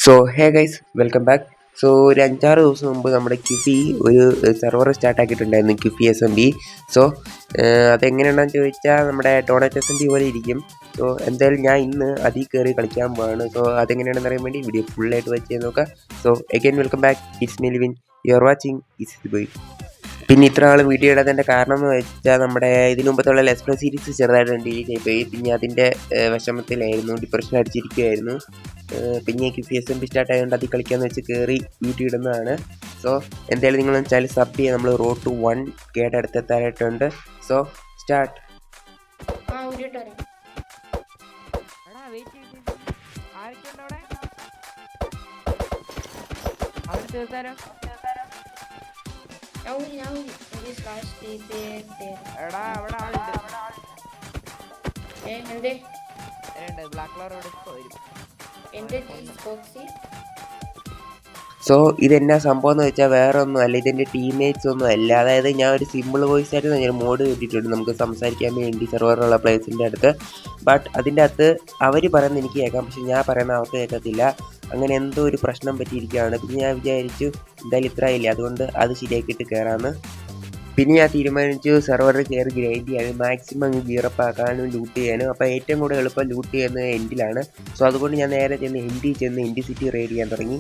So hey guys welcome back. So ഒരു 5-6 ദിവസം മുമ്പ് നമ്മുടെ ക്യുഫി ഒരു സെർവർ സ്റ്റാർട്ട് ആക്കിയിട്ടുണ്ടായിരുന്നു, ക്യുഫി SMB. സോ അതെങ്ങനെയാണെന്ന് ചോദിച്ചാൽ നമ്മുടെ ഡോണറ്റ് SMB പോലെ ഇരിക്കും. സോ എന്തായാലും ഞാൻ ഇന്ന് അതിൽ കയറി കളിക്കാൻ പോവാണ്. സോ അതെങ്ങനെയാണെന്ന് അറിയാൻ വേണ്ടി വീഡിയോ ഫുള്ളായിട്ട് വാച്ച് ചെയ്ത് നോക്കാം. So again welcome back, it's me living, you are watching is boy. പിന്നെ ഇത്ര ആൾ വീഡിയോ ഇടാത്തതിൻ്റെ കാരണം എന്ന് വെച്ചാൽ നമ്മുടെ ഇതിനു മുമ്പത്തുള്ള ലെസ് പ്ലേ സീരീസ് ചെറുതായിട്ട് ഡിലീറ്റ് ആയിപ്പോയി. പിന്നെ അതിൻ്റെ വിഷമത്തിലായിരുന്നു, ഡിപ്രഷൻ അടിച്ചിരിക്കുകയായിരുന്നു. പിന്നെ ക്യുഫി SMB സ്റ്റാർട്ട് ആയതുകൊണ്ട് അതിൽ കളിക്കാമെന്ന് വെച്ച് കയറി വീഡിയോ ഇടുന്നതാണ്. സോ എന്തായാലും നിങ്ങളെന്ന് വെച്ചാൽ സബ് ചെയ്യുക, നമ്മൾ റോഡ് ടു 1K അടുത്തെത്താനായിട്ടുണ്ട്. So start. സോ ഇതെന്നാ സംഭവം എന്ന് വെച്ചാൽ വേറെ ഒന്നും അല്ല, ഇതിൻ്റെ ടീംമേറ്റ്സ് ഒന്നും അല്ല. അതായത് ഞാൻ ഒരു സിമ്പിൾ വോയിസ് ആയിട്ട് ഞാൻ മോഡ് കിട്ടിയിട്ടുണ്ട് നമുക്ക് സംസാരിക്കാൻ വേണ്ടി സെർവറിലുള്ള പ്ലേസിൻ്റെ അടുത്ത്. ബട്ട് അതിൻ്റെ അകത്ത് അവർ പറയുന്നത് എനിക്ക് കേൾക്കാം, പക്ഷെ ഞാൻ പറയുന്നത് അവർക്ക് കേൾക്കത്തില്ല. അങ്ങനെ എന്തോ ഒരു പ്രശ്നം പറ്റിയിരിക്കുകയാണ്. പിന്നെ ഞാൻ വിചാരിച്ചു എന്തായാലും ഇത്ര ആയില്ല, അതുകൊണ്ട് അത് ശരിയാക്കിയിട്ട് കയറാമെന്ന്. പിന്നെ ഞാൻ തീരുമാനിച്ചു സെർവറിൽ കയറി ഗ്രൈൻഡ് ചെയ്യാനും മാക്സിമം ഗിയറപ്പ് ആക്കാനും ലൂട്ട് ചെയ്യാനും. അപ്പോൾ ഏറ്റവും കൂടുതൽ എളുപ്പം ലൂട്ട് ചെയ്യുന്നത് എൻഡിലാണ്. സോ അതുകൊണ്ട് ഞാൻ നേരെ ചെന്ന് എൻഡ് സിറ്റി റെയ്ഡ് ചെയ്യാൻ തുടങ്ങി.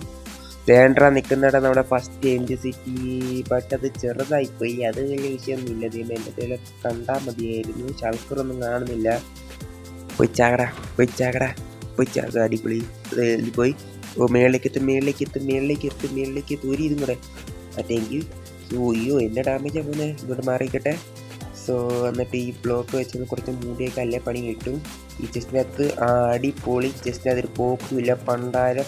വേണ്ട നിൽക്കുന്നിട നമ്മുടെ ഫസ്റ്റ് എൻഡ് സിറ്റി, ബട്ട് അത് ചെറുതായിപ്പോയി. അത് വലിയ വിഷയമൊന്നുമില്ല. ദൈവം എൻ്റെ കയ്യിൽ കണ്ടാൽ മതിയായിരുന്നു. ശൽക്കറൊന്നും കാണുന്നില്ല. പൊയ്ച്ചാകട അടിപൊളി. അത് പോയി മേളിലേക്ക് തൂരി ഇതും കൂടെ മറ്റേങ്കിൽ. അയ്യോ എൻ്റെ ഡാമേജാണ് പോകുന്നത്, ഇങ്ങോട്ട് മാറിയിക്കട്ടെ. സോ എന്നിട്ട് ഈ ബ്ലോക്ക് വെച്ചത് കുറച്ച് മൂടിയൊക്കെ അല്ലേ പണി കിട്ടും. ഈ ചെസ്റ്റിനകത്ത് അടിപൊളി, ചെസ്റ്റിനകത്തൊരു കോപ്പുമില്ല പണ്ടാരം.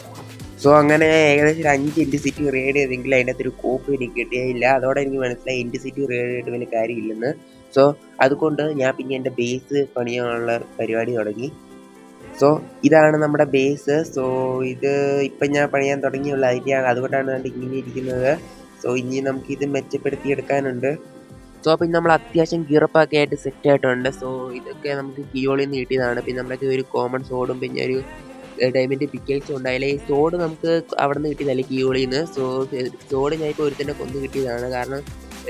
സോ അങ്ങനെ ഏകദേശം ഒരു 5 എൻഡ് സിറ്റി റെയ്ഡ് ചെയ്തെങ്കിൽ അതിൻ്റെ അകത്തൊരു കോപ്പ് എനിക്ക് കിട്ടിയില്ല. അതോടെ എനിക്ക് മനസ്സിലായി എൻഡ് സിറ്റി റെയ്ഡ് ചെയ്തിട്ട് വലിയ കാര്യമില്ലെന്ന്. സോ അതുകൊണ്ട് ഞാൻ പിന്നെ എൻ്റെ ബേസ് പണിയാനുള്ള പരിപാടി തുടങ്ങി. സോ ഇതാണ് നമ്മുടെ ബേസ്. സോ ഇത് ഇപ്പം ഞാൻ പണിയാൻ തുടങ്ങിയുള്ള ഐഡിയ, അതുകൊണ്ടാണ് ഇങ്ങനെ ഇരിക്കുന്നത്. സോ ഇനി നമുക്കിത് മെച്ചപ്പെടുത്തിയെടുക്കാനുണ്ട്. സോ പിന്നെ നമ്മൾ അത്യാവശ്യം ഗിയറപ്പൊക്കെ ആയിട്ട് സെറ്റ് ആയിട്ടുണ്ട്. സോ ഇതൊക്കെ നമുക്ക് കിയോളിൽ നിന്ന് കിട്ടിയതാണ്. പിന്നെ നമ്മുടെ ഒരു കോമൺ സോഡും പിന്നെ ഒരു ഡയമണ്ട് പിക്കേഴ്സും ഉണ്ടായാലേ. ഈ സോഡ് നമുക്ക് അവിടെ നിന്ന് കിട്ടിയതല്ലേ കിയോളിൽ നിന്ന്. സോഡ് ഞാൻ ഇപ്പോൾ ഒരുത്തന്നെ കൊന്നു കിട്ടിയതാണ്. കാരണം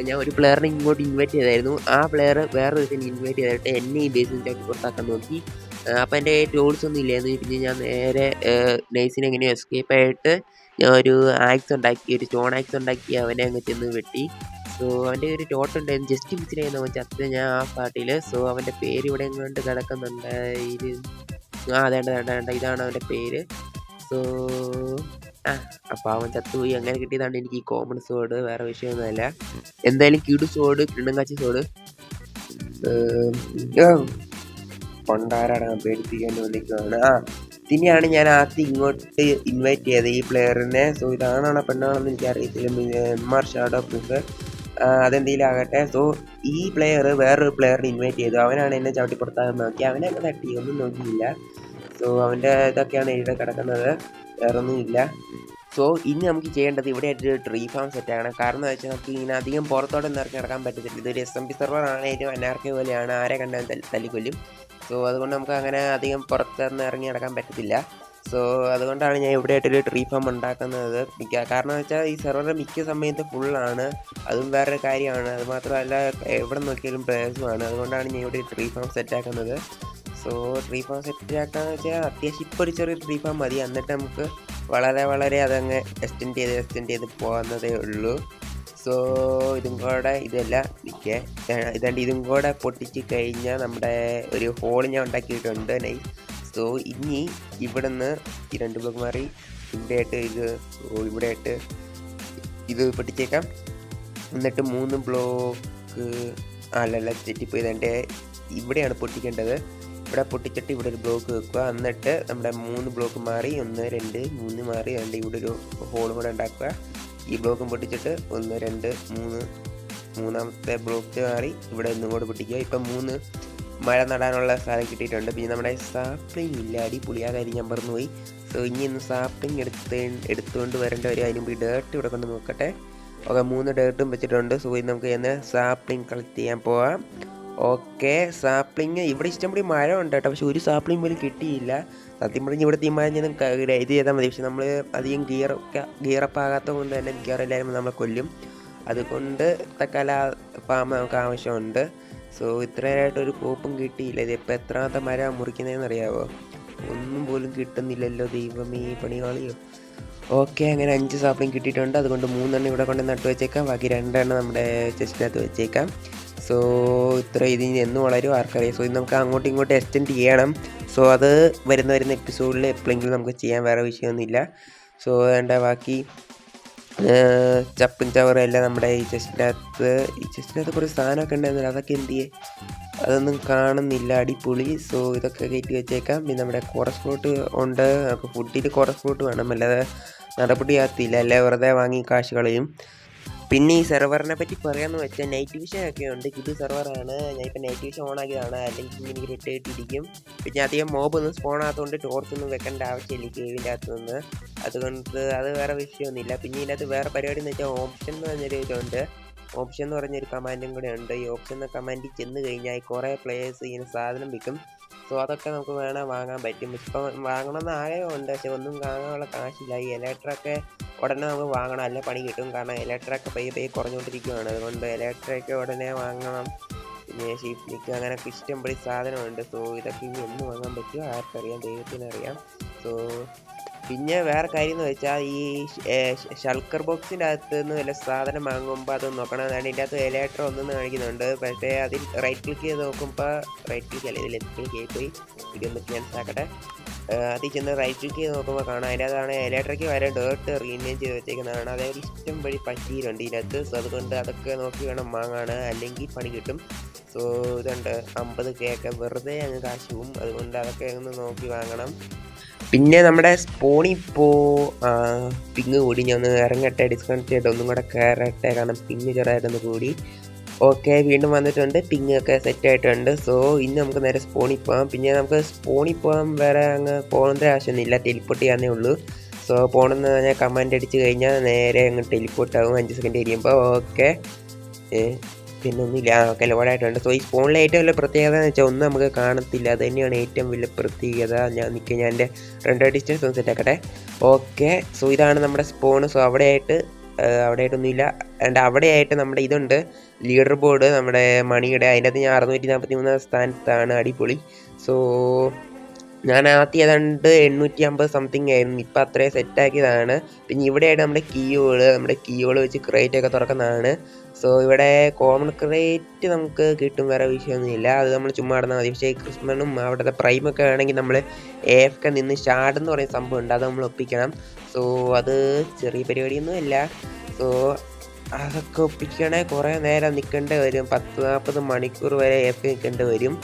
ഞാൻ ഒരു പ്ലെയറിനെ ഇങ്ങോട്ട് ഇൻവൈറ്റ് ചെയ്തായിരുന്നു. ആ പ്ലെയർ വേറെ ഒരുത്തന്നെ ഇൻവൈറ്റ് ചെയ്തിട്ട് എന്നെ ഈ ബേസിൽ ചാക്കി പുറത്താക്കാൻ നോക്കി. അപ്പോൾ എൻ്റെ ടൂൾസ് ഒന്നും ഇല്ലായിരുന്നു. പിന്നെ ഞാൻ നേരെ നൈസിനെ എങ്ങനെയോ എസ്കേപ്പ് ആയിട്ട് ഞാൻ ഒരു ആക്സ് ഉണ്ടാക്കി, ഒരു സ്റ്റോൺ ആക്സ് ഉണ്ടാക്കി അവനെ അങ്ങ് ചെന്ന് വെട്ടി. സോ അവൻ്റെ ഒരു ടോട്ട് ഉണ്ടായിരുന്നു, ജസ്റ്റ് മിസ്സിലായിരുന്നു അവൻ ചത്ത് ഞാൻ ആ പാർട്ടിയിൽ. സോ അവൻ്റെ പേര് ഇവിടെ എങ്ങോട്ട് കിടക്കുന്നുണ്ട്. വേണ്ട ഇതാണ് അവൻ്റെ പേര്. സോ അപ്പോൾ അവൻ ചത്തുപോയി. അങ്ങനെ കിട്ടിയതാണ് എനിക്ക് ഈ കോമൺ സോഡ്, വേറെ വിഷയമൊന്നുമല്ല. എന്തായാലും കിടു സോഡ്, കിണ്ണങ്കാച്ചി സോഡ് കൊണ്ടാരാണ് പേടിപ്പിക്കാൻ വന്നിരിക്കുകയാണ്. പിന്നെയാണ് ഞാൻ ആദ്യം ഇങ്ങോട്ട് ഇൻവൈറ്റ് ചെയ്തത് ഈ പ്ലെയറിനെ. സോ ഇതാണോ പെണ്ണാണെന്ന് എനിക്കറിയത്തില്ല. MR ഷാഡോ പ്രൂഫ് അതെന്തെങ്കിലും ആകട്ടെ. സോ ഈ പ്ലെയർ വേറൊരു പ്ലെയറിനെ ഇൻവൈറ്റ് ചെയ്തു. അവനാണ് എന്നെ ചവിട്ടി പുറത്താകാൻ നോക്കി. അവനെ ഒക്കെ തട്ടി, ഒന്നും നോക്കിയില്ല. സോ അവൻ്റെ ഇതൊക്കെയാണ് ഇവിടെ കിടക്കുന്നത്, വേറൊന്നും ഇല്ല. സോ ഇനി നമുക്ക് ചെയ്യേണ്ടത് ഇവിടെ ആയിട്ട് ട്രീ ഫാം സെറ്റാണ്. കാരണം എന്ന് വെച്ചാൽ നമുക്ക് ഇങ്ങനെ അധികം പുറത്തോടെ ഇറക്കി നടക്കാൻ പറ്റത്തില്ല. ഇതൊരു SMB സെർവർ ആണെങ്കിലും NRK പോലെയാണ്, ആരെ കണ്ടാൽ തല്ലിക്കൊല്ലും. സോ അതുകൊണ്ട് നമുക്ക് അങ്ങനെ അധികം പുറത്തുനിന്ന് ഇറങ്ങി നടക്കാൻ പറ്റത്തില്ല. സോ അതുകൊണ്ടാണ് ഞാൻ ഇവിടെ ആയിട്ടൊരു ട്രീ ഫാം ഉണ്ടാക്കുന്നത്. കാരണം എന്ന് വെച്ചാൽ ഈ സെർവർ മിക്ക സമയത്ത് ഫുള്ളാണ്, അതും വേറൊരു കാര്യമാണ്. അത് മാത്രമല്ല എവിടെ നോക്കിയാലും പ്ലേയേഴ്സുമാണ്. അതുകൊണ്ടാണ് ഞാൻ ഇവിടെ ട്രീ ഫാം സെറ്റാക്കുന്നത്. സോ ട്രീ ഫാം സെറ്റാക്കാന്ന് വെച്ചാൽ അത്യാവശ്യം ഇപ്പോൾ ഒരു ചെറിയ ട്രീ ഫാം മതി. എന്നിട്ട് നമുക്ക് വളരെ അതങ്ങ് എക്സ്റ്റെൻഡ് ചെയ്ത് പോകുന്നതേ ഉള്ളൂ. സോ ഇതും കൂടെ ഇതല്ല ഇതാണ്ട് ഇതും കൂടെ പൊട്ടിച്ച് കഴിഞ്ഞാൽ നമ്മുടെ ഒരു ഹോൾ ഞാൻ ഉണ്ടാക്കിയിട്ടുണ്ട്, നൈസ്. സോ ഇനി ഇവിടെ നിന്ന് ഈ 2 ബ്ലോക്ക് മാറി ഇവിടെ ആയിട്ട് ഇത് പൊട്ടിച്ചേക്കാം. എന്നിട്ട് 3 ബ്ലോക്ക് അല്ലല്ല തെറ്റിപ്പോയി. ഇതിൻ്റെ ഇവിടെയാണ് പൊട്ടിക്കേണ്ടത്. ഇവിടെ പൊട്ടിച്ചിട്ട് ഇവിടെ ഒരു ബ്ലോക്ക് വെക്കുക. എന്നിട്ട് നമ്മുടെ 3 ബ്ലോക്ക് മാറി 1 2 3 മാറി അതിൻ്റെ ഇവിടെ ഒരു ഹോളും കൂടെ ഉണ്ടാക്കുക. ഈ ബ്ലോക്കും പൊട്ടിച്ചിട്ട് 1 2 3 മൂന്നാമത്തെ ബ്ലോക്ക് മാറി ഇവിടെ ഒന്നും കൂടെ പൊട്ടിക്കുക. ഇപ്പം 3 മഴ നടാനുള്ള സ്ഥലം കിട്ടിയിട്ടുണ്ട്. പിന്നെ നമ്മുടെ സാപ്ലിംഗ് ഇല്ല, അടിപൊളി, ആ കാര്യം ഞാൻ മറന്നുപോയി. സോ ഇനി ഒന്ന് സാപ്ലിംഗ് എടുത്തുകൊണ്ട് വരേണ്ട വരും. അതിന് മുമ്പ് ഈ ഡേർട്ട് ഇവിടെ കൊണ്ട് നോക്കട്ടെ. ഓക്കെ, 3 ഡേർട്ടും വെച്ചിട്ടുണ്ട്. സോ ഇനി നമുക്ക് സാപ്ലിംഗ് കളക്ട് ചെയ്യാൻ പോവാം. ഓക്കെ, സാപ്ലിങ് ഇവിടെ ഇഷ്ടംപടി മരം ഉണ്ട് കേട്ടോ, പക്ഷെ ഒരു സാപ്ലിങ് പോലും കിട്ടിയില്ല. സത്യം പറഞ്ഞ് ഇവിടെ തീരുമാനിച്ചതും ഇത് ചെയ്താൽ മതി. പക്ഷെ നമ്മൾ അധികം ഗിയറപ്പ് ആകാത്തത് കൊണ്ട് തന്നെ മിക്കവാറും എല്ലാവരും നമ്മളെ കൊല്ലും. അതുകൊണ്ട് തക്കാല ഫാം നമുക്ക് ആവശ്യമുണ്ട്. സോ ഇത്രയായിട്ടൊരു കോപ്പും കിട്ടിയില്ല. ഇതിപ്പോൾ എത്രാമത്തെ മരം മുറിക്കുന്നതെന്ന് അറിയാമോ? ഒന്നും പോലും കിട്ടുന്നില്ലല്ലോ, ദൈവമേ പണിയാളിയോ. ഓക്കെ, അങ്ങനെ 5 സാപ്ലിങ് കിട്ടിയിട്ടുണ്ട്. അതുകൊണ്ട് 3 ഇവിടെ കൊണ്ട് നട്ട് വെച്ചേക്കാം, ബാക്കി 2 നമ്മുടെ ചെസ്റ്റിനകത്ത് വെച്ചേക്കാം. സോ ഇതിന് എന്ന് വളരും ആർക്കറിയാം. സോ ഇത് നമുക്ക് അങ്ങോട്ടും ഇങ്ങോട്ടും എക്സ്റ്റെൻഡ് ചെയ്യണം. സോ അത് വരുന്ന എപ്പിസോഡിൽ എപ്പോഴെങ്കിലും നമുക്ക് ചെയ്യാൻ, വേറെ വിഷയമൊന്നുമില്ല. സോ വേണ്ട ബാക്കി ചപ്പും ചവറും എല്ലാം നമ്മുടെ ഈ ചെസ്റ്റിനകത്ത് കുറേ സാധനമൊക്കെ ഉണ്ടായിരുന്നില്ല, അതൊക്കെ എന്ത് ചെയ്യേ, അതൊന്നും കാണുന്നില്ല. അടിപൊളി. സോ ഇതൊക്കെ കയറ്റി വെച്ചേക്കാം. പിന്നെ നമ്മുടെ കോറസ് ഫ്രൂട്ട് ഉണ്ട്, നമുക്ക് ഫുഡിൽ കോറസ് ഫ്രൂട്ട് വേണം, അല്ലാതെ നടപടിയാകത്തില്ല, അല്ലെ വെറുതെ വാങ്ങി കാശ് കളയും. പിന്നെ ഈ സെർവറിനെ പറ്റി പറയാമെന്ന് വെച്ചാൽ നൈറ്റ് വിഷൻ ഒക്കെ ഉണ്ട്. ഇത് സെർവറാണ്, ഞാൻ ഇപ്പോൾ നൈറ്റ് വിഷൻ ഓൺ ആക്കിയതാണ്, അല്ലെങ്കിൽ എനിക്ക് റിട്ടേറ്റിരിക്കും. പിന്നെ അധികം മോബ് ഒന്നും സ്പോൺ ആകാത്തതുകൊണ്ട് ടോർച്ചൊന്നും വെക്കേണ്ട ആവശ്യമില്ല കേവിൻ്റെ അകത്ത് നിന്ന്. അതുകൊണ്ട് അത് വേറെ വിഷയമൊന്നുമില്ല. പിന്നെ ഇതിനകത്ത് വേറെ പരിപാടി എന്ന് വെച്ചാൽ ഓപ്ഷൻ എന്ന് പറഞ്ഞൊരു ഇതുണ്ട്. ഓപ്ഷൻ എന്ന് പറഞ്ഞൊരു കമാൻഡും കൂടെ ഉണ്ട്. ഈ ഓപ്ഷൻ എന്ന കമാൻഡിൽ ചെന്ന് കഴിഞ്ഞാൽ കുറേ പ്ലേയേഴ്സ് ഇങ്ങനെ സാധനം വിൽക്കും. സോ അതൊക്കെ നമുക്ക് വേണേൽ വാങ്ങാൻ പറ്റും. ഇപ്പം വാങ്ങണമെന്ന് ആഗ്രഹമുണ്ട്, പക്ഷെ ഒന്നും വാങ്ങാനുള്ള കാശില്ല. ഈ ഇലക്ട്രൊക്കെ ഉടനെ നമുക്ക് വാങ്ങണം, അല്ലെ പണി കിട്ടും. കാരണം ഇലക്ട്രൊക്കെ പയ്യെ കുറഞ്ഞുകൊണ്ടിരിക്കുകയാണ്. അതുകൊണ്ട് ഇലക്ട്രൊക്കെ ഉടനെ വാങ്ങണം. പിന്നെ ഷീപ്നിക്ക് അങ്ങനെയൊക്കെ ഇഷ്ടംപടി സാധനമുണ്ട്. സോ ഇതൊക്കെ ഇനി എന്ന് വാങ്ങാൻ പറ്റുമോ ആർക്കറിയാം, ദൈവത്തിനറിയാം. സോ പിന്നെ വേറെ കാര്യം എന്ന് വെച്ചാൽ ഈ ഷൾക്കർ ബോക്സിൻ്റെ അകത്ത് നിന്ന് വല്ല സാധനം വാങ്ങുമ്പോൾ അത് നോക്കണം. അതാണ് ഇതിൻ്റെ അകത്ത് എലേറ്റർ ഒന്നെന്ന് കാണിക്കുന്നുണ്ട്. പക്ഷേ അതിൽ റൈറ്റ് ക്ലിക്ക് ചെയ്ത് നോക്കുമ്പോൾ, റൈറ്റ് ക്ലിക്ക് അല്ല, ഇതിൽ ലെഫ്റ്റ് ക്ലിക്ക് ചെയ്ത് പോയി ഇതൊന്ന് ക്യാൻസൽ ആക്കട്ടെ. അതിൽ ചെന്ന് റൈറ്റ് ക്ലിക്ക് ചെയ്ത് നോക്കുമ്പോൾ കാണാം അതിൻ്റെ അകത്താണ് ഇലക്ട്രിക്ക് വരെ ഡേർട്ട് റീനെയിം ചെയ്ത് വെച്ചേക്കുന്നതാണ്. അതായത് ഇഷ്ടം വഴി പറ്റിയിട്ടുണ്ട് ഇതിനകത്ത്. സോ അതുകൊണ്ട് അതൊക്കെ നോക്കി വേണം വാങ്ങാണ്, അല്ലെങ്കിൽ പണി കിട്ടും. സോ ഇതുണ്ട് 50K ഒക്കെ വെറുതെ അങ്ങ് കാശ് പോവും. അതുകൊണ്ട് അതൊക്കെ ഒന്ന് നോക്കി വാങ്ങണം. പിന്നെ നമ്മുടെ സ്പോണിപ്പോൾ പിങ് കൂടി, ഞാൻ ഒന്ന് ഇറങ്ങട്ടെ, ഡിസ്കണക്ട് ചെയ്തിട്ട് ഒന്നും കൂടെ കയറട്ടെ, കാരണം പിങ് ചെറുതായിട്ടൊന്ന് കൂടി. ഓക്കെ, വീണ്ടും വന്നിട്ടുണ്ട്, പിങ് ഒക്കെ സെറ്റ് ആയിട്ടുണ്ട്. സോ ഇനി നമുക്ക് നേരെ സ്പോണിൽ പോകാം. പിന്നെ നമുക്ക് സ്പോണിൽ പോകാൻ വേറെ അങ്ങ് പോകേണ്ട ആവശ്യമൊന്നുമില്ല, ടെലിപ്പോർട്ട് ചെയ്യാനേ ഉള്ളൂ. സോ പോകണമെന്ന് ഞാൻ കമാൻഡ് അടിച്ച് കഴിഞ്ഞാൽ നേരെ അങ്ങ് ടെലിപ്പോർട്ട് ആകും 5 സെക്കൻഡ് കഴിയുമ്പോൾ. ഓക്കെ, പിന്നെ ഒന്നുമില്ല, ഓക്കെ ലോഡായിട്ടുണ്ട്. സോ ഈ സ്പോണിലെ ഏറ്റവും വലിയ പ്രത്യേകത എന്ന് വെച്ചാൽ ഒന്നും നമുക്ക് കാണത്തില്ല, അത് തന്നെയാണ് ഏറ്റവും വലിയ പ്രത്യേകത. ഞാൻ എൻ്റെ റെൻഡർ ഡിസ്റ്റൻസ് ഒന്ന് സെറ്റ് ആക്കട്ടെ. ഓക്കെ, സോ ഇതാണ് നമ്മുടെ സ്പോണ്. സോ അവിടെയായിട്ടൊന്നുമില്ല. ആൻഡ് അവിടെയായിട്ട് നമ്മുടെ ഇതുണ്ട്, ലീഡർ ബോർഡ് നമ്മുടെ മണിയുടെ, അതിൻ്റെ അകത്ത് ഞാൻ 643 സ്ഥാനത്താണ്. അടിപൊളി. സോ ഞാൻ ആദ്യം ഏതാണ്ട് 850 സംതിങ് ആയിരുന്നു, ഇപ്പം അത്രയും സെറ്റാക്കിയതാണ്. പിന്നെ ഇവിടെയായിട്ട് നമ്മുടെ കീയോള് വെച്ച് ക്രേറ്റ് ഒക്കെ തുറക്കുന്നതാണ്. സോ ഇവിടെ കോമൺ ക്രേറ്റ് നമുക്ക് കിട്ടും, വേറെ വിഷയമൊന്നുമില്ല, അത് നമ്മൾ ചുമ്മാ നടന്നാൽ മതി. പക്ഷേ ക്രിസ്മസും അവിടുത്തെ പ്രൈമൊക്കെ ആണെങ്കിൽ നമ്മൾ AFK നിന്ന് ഷാഡെന്ന് പറയുന്ന സംഭവം ഉണ്ട്, അത് നമ്മൾ ഒപ്പിക്കണം. സോ അത് ചെറിയ പരിപാടിയൊന്നും അല്ല. സോ അതൊക്കെ ഒപ്പിക്കണമെങ്കിൽ കുറേ നേരം നിൽക്കേണ്ടി വരും, 10-40 മണിക്കൂർ വരെ AFK നിൽക്കേണ്ടി വരും.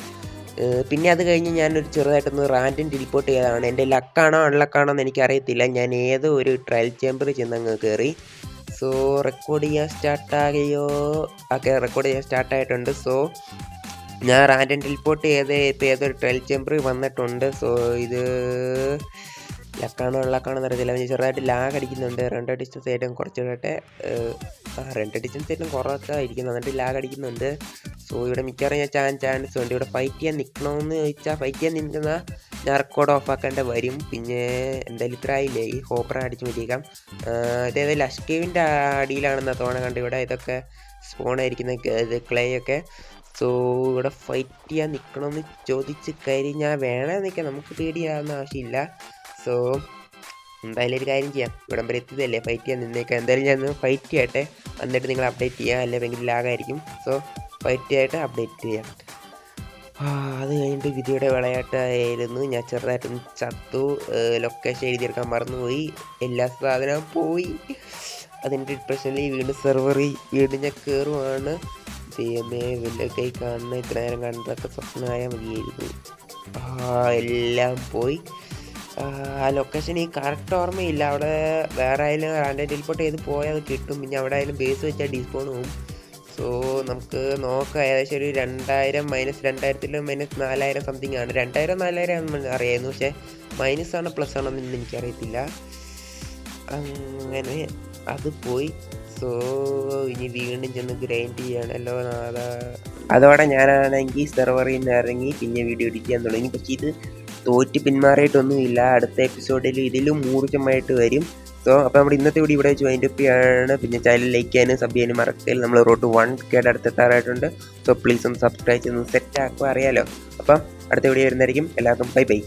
പിന്നെ അത് കഴിഞ്ഞ് ഞാനൊരു ചെറുതായിട്ടൊന്ന് റാൻഡം ടെലിപ്പോർട്ട് ചെയ്തതാണ്. എൻ്റെ ലക്കാണോ അൺലക്കാണോ എന്ന് എനിക്കറിയത്തില്ല. ഞാൻ ഏതോ ഒരു ട്രയൽ ചേമ്പറിൽ ചെന്നങ്ങ് കയറി. സോ റെക്കോർഡ് ചെയ്യാൻ സ്റ്റാർട്ടാകുകയോ, ഒക്കെ റെക്കോർഡ് ചെയ്യാൻ സ്റ്റാർട്ടായിട്ടുണ്ട്. സോ ഞാൻ റാൻഡം ടെലിപ്പോർട്ട് ഇപ്പോൾ ഏതൊരു ട്രയൽ ചേമ്പറിൽ വന്നിട്ടുണ്ട്. സോ ഇത് ലക്കാണോ അൺലക്കാണോ എന്നറിയത്തില്ല. ചെറുതായിട്ട് ലാഗ് അടിക്കുന്നുണ്ട്. റെൻഡർ ഡിസ്റ്റൻസ് ഏറ്റവും കുറച്ചിടട്ടെ. റെൻഡർ ഡിസ്റ്റൻസ് ഏറ്റവും കുറച്ചായിരിക്കുന്നു, എന്നിട്ട് ലാഗ് അടിക്കുന്നുണ്ട്. സോ ഇവിടെ മിക്കവാറും ഞാൻ ചാൻസ് ഉണ്ട്. ഇവിടെ ഫൈറ്റ് ചെയ്യാൻ നിൽക്കണമെന്ന് ചോദിച്ചാൽ ഫൈറ്റ് ചെയ്യാൻ നിൽക്കുന്ന ഞാൻ റെക്കോർഡ് ഓഫ് ആക്കേണ്ട വരും. പിന്നെ എന്തായാലും ഇത്ര ആയില്ലേ, ഈ ഹോപ്പർ അടിച്ചു മാറ്റിയേക്കാം. ഇതേത് ലഷ്കേവിൻ്റെ അടിയിലാണെന്ന തോന്നണം കണ്ട് ഇവിടെ ഇതൊക്കെ സ്പോണായിരിക്കുന്ന ക്ലേ ഒക്കെ. സോ ഇവിടെ ഫൈറ്റ് ചെയ്യാൻ നിൽക്കണമെന്ന് ചോദിച്ച് കഴിഞ്ഞാൽ വേണേ നിൽക്കാം, നമുക്ക് പേടിയാവുന്ന ആവശ്യമില്ല. സോ എന്തായാലും ഒരു കാര്യം ചെയ്യാം, ഇവിടം വരെ എത്തിയതല്ലേ, ഫൈറ്റ് ചെയ്യാൻ നിന്നേക്കാം. എന്തായാലും ഞാൻ ഫൈറ്റ് ചെയ്യട്ടെ, എന്നിട്ട് നിങ്ങൾ അപ്ഡേറ്റ് ചെയ്യാം, അല്ലെങ്കിൽ ഭയങ്കര ലാഗായിരിക്കും. സോ ഫൈറ്റ് ആയിട്ട് അപ്ഡേറ്റ് ചെയ്യാം. അത് കഴിഞ്ഞിട്ട് വിധിയുടെ വിളയാട്ടായിരുന്നു. ഞാൻ ചെറുതായിട്ടൊന്ന് ചത്തു, ലൊക്കേഷൻ എഴുതിയെടുക്കാൻ മറന്നുപോയി, എല്ലാ സാധനവും പോയി. അതിൻ്റെ ഡിപ്രഷനിൽ വീണ്ടും സെർവറിൽ വീണ്ടും ഞാൻ കയറുവാണ്. ദൈവമേ, വലിയ കൈ കാണുന്ന ഇത്ര നേരം കണ്ടതൊക്കെ സ്വപ്നമായാൽ മതിയായിരുന്നു. എല്ലാം പോയി. ആ ലൊക്കേഷൻ ഈ കറക്റ്റ് ഓർമ്മയില്ല. അവിടെ വേറെ ആയാലും റാൻഡം ടെലിപ്പോർട്ട് ചെയ്ത് പോയാൽ അത് കിട്ടും. പിന്നെ അവിടെ ആയാലും ബേസ് വെച്ചാൽ ഡിസ്പോൺ പോവും. സോ നമുക്ക് നോക്കാം, ഏകദേശം ഒരു 2000 -2000 -4000 സംതിങ് ആണ്. 2000-4000 അറിയായിരുന്നു, പക്ഷേ മൈനസ് ആണോ പ്ലസ് ആണോ എന്ന് എനിക്കറിയത്തില്ല. അങ്ങനെ അത് പോയി. സോ ഇനി വീണ്ടും ചെന്ന് ഗ്രൈൻഡ് ചെയ്യണമല്ലോ. അതോടെ ഞാനാണെങ്കിൽ സെർവറിൽ നിന്ന് ഇറങ്ങി പിന്നെ വീഡിയോ എഡിറ്റ് ചെയ്യാൻ തുടങ്ങി. പക്ഷേ ഇത് തോറ്റ് പിന്മാറിയിട്ടൊന്നുമില്ല. അടുത്ത എപ്പിസോഡിൽ ഇതിലും ഊർജ്ജമായിട്ട് വരും. സോ അപ്പോൾ നമ്മുടെ ഇന്നത്തെ വീഡിയോ ഇവിടെ വെച്ച് വൈൻഡപ്പ് ചെയ്യാണ്. പിന്നെ ചാനൽ ലൈക്ക് ചെയ്യാനും സബ് ചെയ്യാനും മറക്കരുത്. നമ്മൾ റോഡ് 1K അടുത്തെത്താറായിട്ടുണ്ട്. സോ പ്ലീസ് ഒന്ന് സബ്സ്ക്രൈബ് ചെയ്ത് സെറ്റ് ആക്കുക, അറിയാലോ. അപ്പം അടുത്ത വീഡിയോ വരുന്നതായിരിക്കും. എല്ലാവർക്കും ബൈ ബൈ.